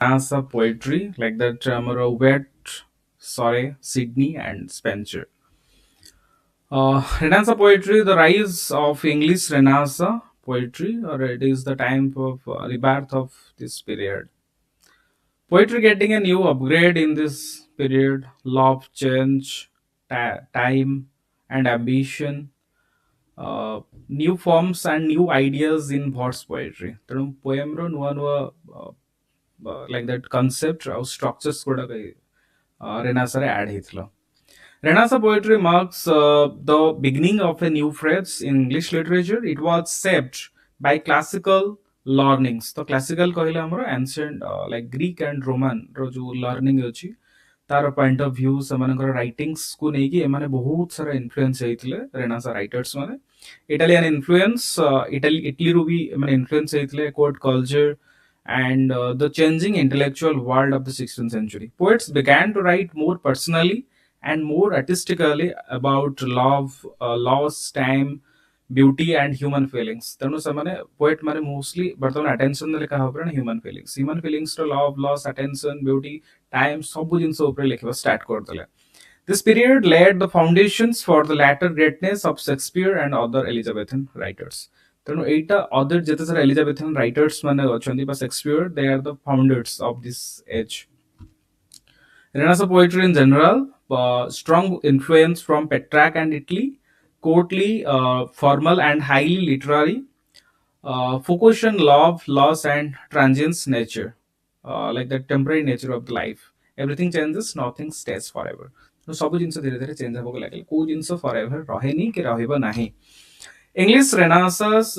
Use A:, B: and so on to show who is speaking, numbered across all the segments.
A: as a poetry like that Wyatt, Surrey, Sidney and Spenser. Renaissance poetry, the rise of English Renaissance poetry, or it is the time of rebirth of this period. Poetry getting a new upgrade in this period, love, change, time, and ambition, new forms and new ideas in verse poetry. ତେଣୁ poem ର ନୂଆ ନୂଆ like that concept ଆଉ structures ଗୁଡାକ Renaissance ରେ add ହେଇଥିଲା. Renaissance poetry marks the beginning of a new phase in English literature. It was shaped by classical learnings. तो classical କହିଲେ ଆମର ancient like Greek and Roman ର ଯୋଉ learning ଅଛି तार पॉइंट ऑफ व्यू सेमानकर राइटिंग्स को नेकी एमाने बहुत सारा इन्फ्लुएंस हेइथिले रेनासा राइटर्स माने इटालियन इन्फ्लुएंस इटली रू भी माने इन्फ्लुएंस हेइथिले court culture and the changing intellectual world of the 16th century. Poets began to write more personally and more artistically about love, loss, time, beauty and human feelings. ତେଣୁ ସେମାନେ poet ମାନେ mostly ବର୍ତ୍ତମାନ attention ଦେଲେ କାହା ଉପରେ ନା human feelings ର love, loss, attention, beauty, time ସବୁ ଜିନିଷ ଉପରେ ଲେଖିବା start କରିଦେଲେ. This period laid the foundations for the latter greatness of Shakespeare and other Elizabethan writers. ତେଣୁ ଏଇଟା other ଯେତେ ସାରା Elizabethan writers ମାନେ ଅଛନ୍ତି ବା Shakespeare, they are the founders of this age. Renaissance poetry in general, strong influence from Petrarch and Italy, courtly, formal and highly literary, focus on love, loss and transience nature, like the temporary nature of life. Everything changes, nothing stays forever. तो सब जिनस धीरे धीरे change होबो लागल को जिनस forever रहेनी कि रहइबो नाही. English Renaissance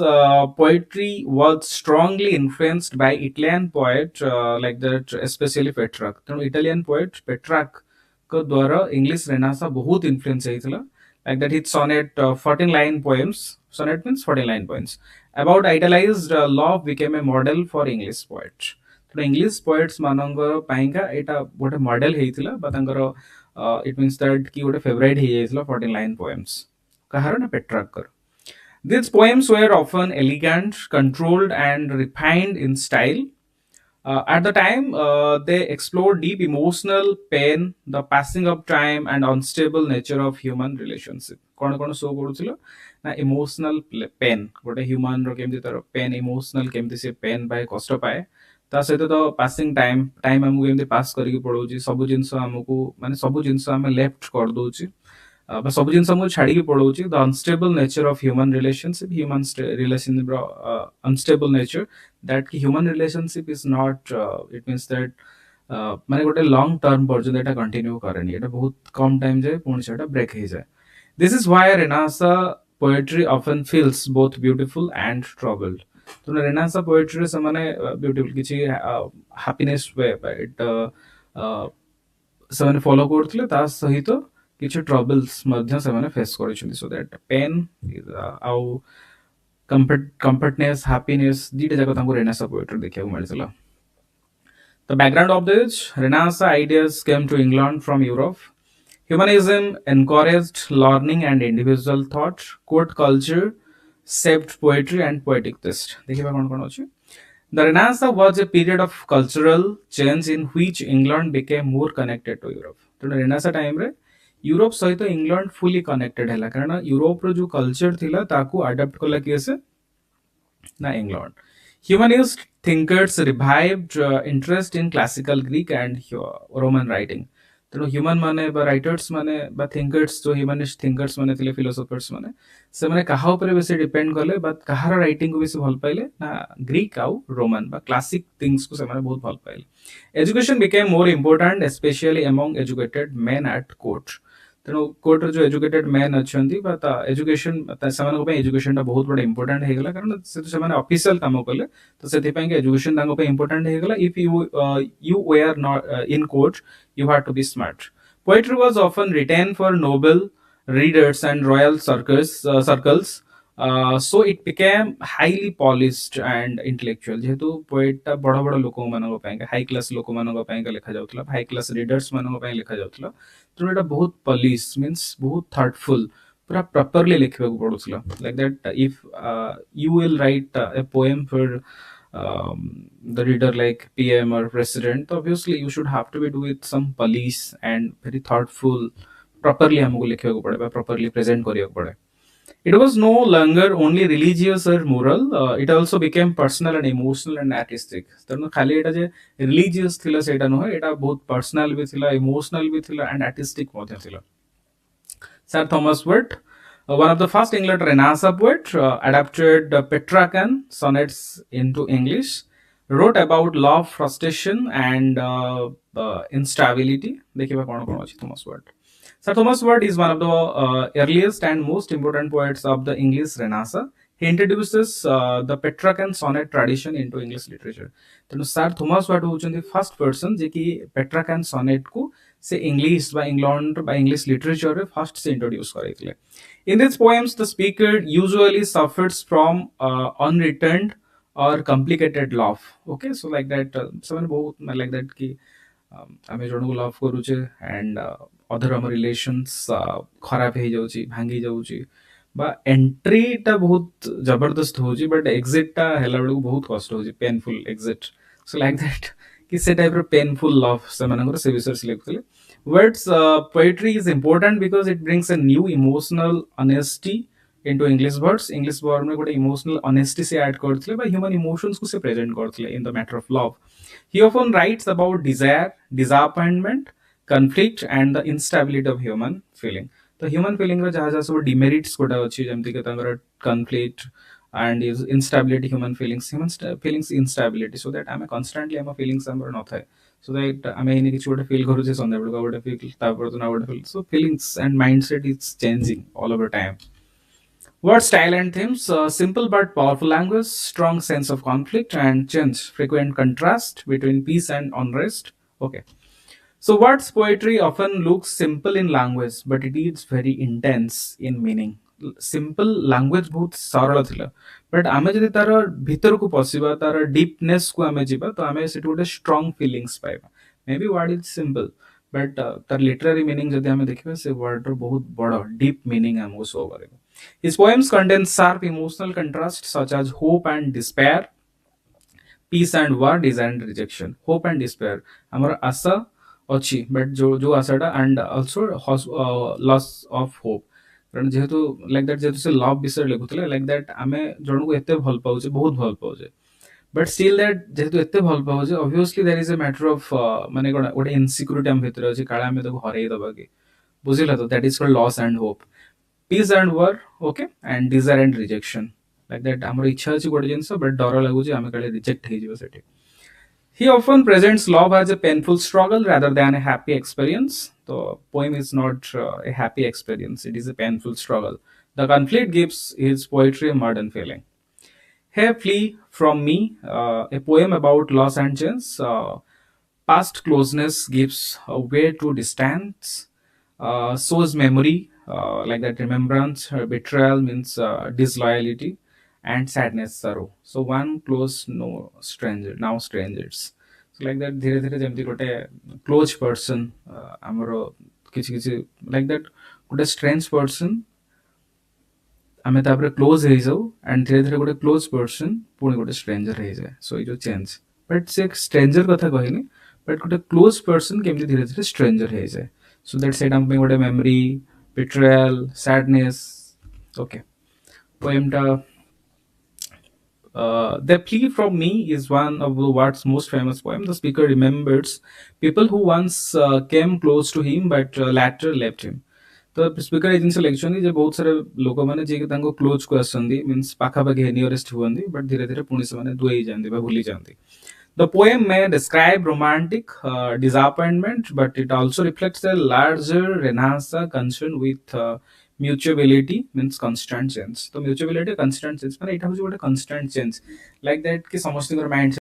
A: poetry was strongly influenced by Italian poet like that, especially Petrarch. तेणु Italian poet Petrarch को द्वारा English Renaissance बहुत influence ହେଇଥିଲା. Like that, his sonnet, 14 line poems. Sonnet means 14 line poems about idealized love became a model for English poets. तो English poets मानंगर पाइंका एटा गोटे model हेइथिला बा तांकर it means that कि गोटे फेवरेट हेइथिला 14 line poems कहार ना Petrarch कर. These poems were often elegant, controlled, and refined in style. At the time, they explored deep emotional pain, the passing of time, and unstable nature of human relationship. कौन कौन show करूथिलो ना emotional pain गोटे human रो केमति तार pen emotional केमति से pen bye कष्ट पाए ता सहित तो पासिंग टाइम टाइम हमको केमति पास करिक पड़ोची सब जिंस हमको माने सब जिंस हम लेफ्ट कर दोची सब जिन हमको छाड़ी की पड़ोची the unstable nature of human relationship human relationship unstable nature that कि human relationship is not it means that माने गोटे लॉन्ग टर्म पर्यंत एटा कंटिन्यू करेनी एटा बहुत कम टाइम जाए पुणी सेटा ब्रेक हो जाए. This is why Renaissance poetry often feels both beautiful and troubled. तो Renaissance poetry से माने beautiful किसी happiness way it से माने follow करते ता सही तो किसी troubles मध्य से माने face करी चुनी. So that pain आउ comfortness happiness दीटे जगह तंगो Renaissance poetry देखिया को मिल चला. The background of this Renaissance ideas came to England from Europe. Humanism encouraged learning and individual thought. Court culture shaped poetry and poetic taste. देखिए कौन कौन अछि. The Renaissance was a period of cultural change in which England became more connected to Europe. तो Renaissance time रे Europe सहित England fully connected हैला कारण Europe रो जो कल्चर थिला ताकू अडॉप्ट कला केसे ना England. Humanist thinkers revived interest in classical Greek and Roman writing. तेणु ह्यूमन माने बा राइटर्स माने बा थिंकर्स जो ह्यूमनिस्ट थिंकर्स माने थिले फिलोसोफर्स माने से माने कहा ऊपर बेसी डिपेंड करले बा कहार राइटिंग को बेसी भल पाइले ना ग्रीक आउ रोमन बा क्लासिक थिंग्स को से माने बहुत भल पाइले. Education became more important specially among educated main eight court. तेणु कोर्ट जो एजुकेटेड मैन अच्छी एजुकेशन से एजुकेशन टा बहुत बड़ा इंपोर्टेंट हो गला कारण से ऑफिशियल काम कले तो से एजुकेशन इंपोर्टेंट हो गला. If you were not in court you have to be smart. Poetry was often written for noble readers and royal circles, so it became highly polished and intellectual. जेहेतु poet टा बड़ा बड़ा लोक मानक पाएंगे high class लोक मानक पाएंगे लिखा जाउतला हाई क्लास रीडर्स मानक पाएंगे लिखा जाउतला तो एटा बहुत पॉलिश मींस बहुत थॉटफुल पूरा प्रॉपर्ली लिखबा को पड़ुतला. Like that if you will write a poem for the reader like PM or president, obviously you should have to be do with some police and very thoughtful, properly हमको लिखिବାକୁ पड़े बा properly present କରିବାକୁ पड़े. It was no longer only religious or moral, it also became personal and emotional and artistic. ତେଣୁ ଖାଲି ଏଇଟା ଯେ religious ଥିଲା ସେଇଟା ନୁହେଁ, ଏଇଟା ବହୁତ personal ବି ଥିଲା, emotional ବି ଥିଲା and artistic ମଧ୍ୟ ଥିଲା. Sir Thomas Wyatt, one of the first English Renaissance poet, adapted Petrarchan sonnets into English, wrote about love, frustration, and instability. देखिए कौन कौन अछि Thomas Wyatt. Sir Thomas Wyatt is one of the earliest and most important poets of the English Renaissance. He introduces the Petrarchan sonnet tradition into English literature. तेणु sir Thomas वाट होउछन्ती first person जे कि पेट्राकान sonnet को से English बा England बा English literature रे first से introduce करैतले. In these poems, the speaker usually suffers from unreturned or complicated love. Okay, so like that, someone बहुत like that कि आमे जण को लव करूचे एंड अदर हम रिलेशंस खराब हे जाउची भांगी जाउची बा एंट्री टा बहुत जबरदस्त होची बट एग्जिट टा हेला बेलू बहुत कष्ट होची painful exit. So like that कि से टाइप रो पेनफुल लव से मानकर से विषय सिलेक्ट कले. Words poetry is important because it brings a new emotional honesty into English words. English word में गोटे emotional honesty से add करथले बा human emotions को से present करथले in the matter of love. He often writes about desire, disappointment, conflict, and the instability of human feeling. The human feeling रो जहाँ जहाँ सब demerits Kota अच्छी जमती के तंगर conflict and is instability human feelings instability so that I'm constantly I'm a feelings number not है. So that I mean କିଛି ଗୋଟେ feel କରୁଛେ ସନ୍ଧ୍ୟା ବେଳକୁ ଆଉ ଗୋଟେ feel ତାପରେ ତ ଆଉ ଗୋଟେ feel. So feelings and mindset is changing all over time. Word style and themes, simple but powerful language, strong sense of conflict and change, frequent contrast between peace and unrest. Okay. So words poetry often looks simple in language, but it is very intense in meaning. Simple language बहुत सरल थिला, but आमे जदि तार भीतर को पसिबा तार deepness को आमे जिबा तो आमे सेट गोटे स्ट्रांग फीलिंग्स पाइबा. May be word is simple but तार लिटरेरी मीनिंग जदि आमे देखिबा से वर्ड रो बहुत बड़ डीप मीनिंग हमको शो करेगा. His poems contain sharp emotional contrasts such as hope and despair, peace and war, desire and rejection. Hope and despair. हमर आशा अच्छी बट जो आशाटा and also loss of hope. कारण जेहेतु लाइक दैट जेहेतु से लव विषय लिखुଥିଲେ लाइक दैट आमे जण को एते भल पाउचे बहुत भल पाउचे बट स्टिल दैट जेहेतु एते भल पाउचे obviously there is a matter of माने गोटे इनसिक्योरिटी हम भीतर अछि काला आमे ताको हरै दबा के बुझिला तो that is called loss and hope. Peace and war okay and desire and rejection like that हमर इच्छा अछि गोटे जिंस बट डर लागुची आमे काले रिजेक्ट हे जिवो सेठी. He often presents love as a painful struggle rather than a happy experience. The poem is not a happy experience, it is a painful struggle. The conflict gives his poetry a modern feeling. Hey, Flee from Me, a poem about loss and change. Past closeness gives way to distance, shows memory, like that remembrance, betrayal means disloyalty, and sadness, sorrow. So one close, no stranger, now strangers. So like that धीरे धीरे जमती गोटे close person हमरो किछि किछि like that गोटे strange person आमे तापर क्लोज हे जाऊ एंड धीरे धीरे गोटे क्लोज पर्सन पुणी गोटे स्ट्रेंजर हे जाए. सो ये जो चेंज बट से स्ट्रेंजर कथा कहनी बट गोटे क्लोज पर्सन केमती धीरे धीरे स्ट्रेंजर हे जाए. सो दैट सेट हम पे गोटे memory betrayal sadness. Okay poem टा The Plea from Me is one of the world's most famous poems. The speaker remembers people who once came close to him but later left him. तो speaker जिन लिखुं जे बहुत सारे लोक मैंने जी close को आसती means पाखापाखि nearest हुए but धीरे धीरे पुणी से दूरी जाती भूली जाती. The poem may describe romantic disappointment, but it also reflects a larger Renaissance concern with mutuality means constant change. तो mutuality constant change माने इटा होची गोटे constant change like that कि समस्त माइंड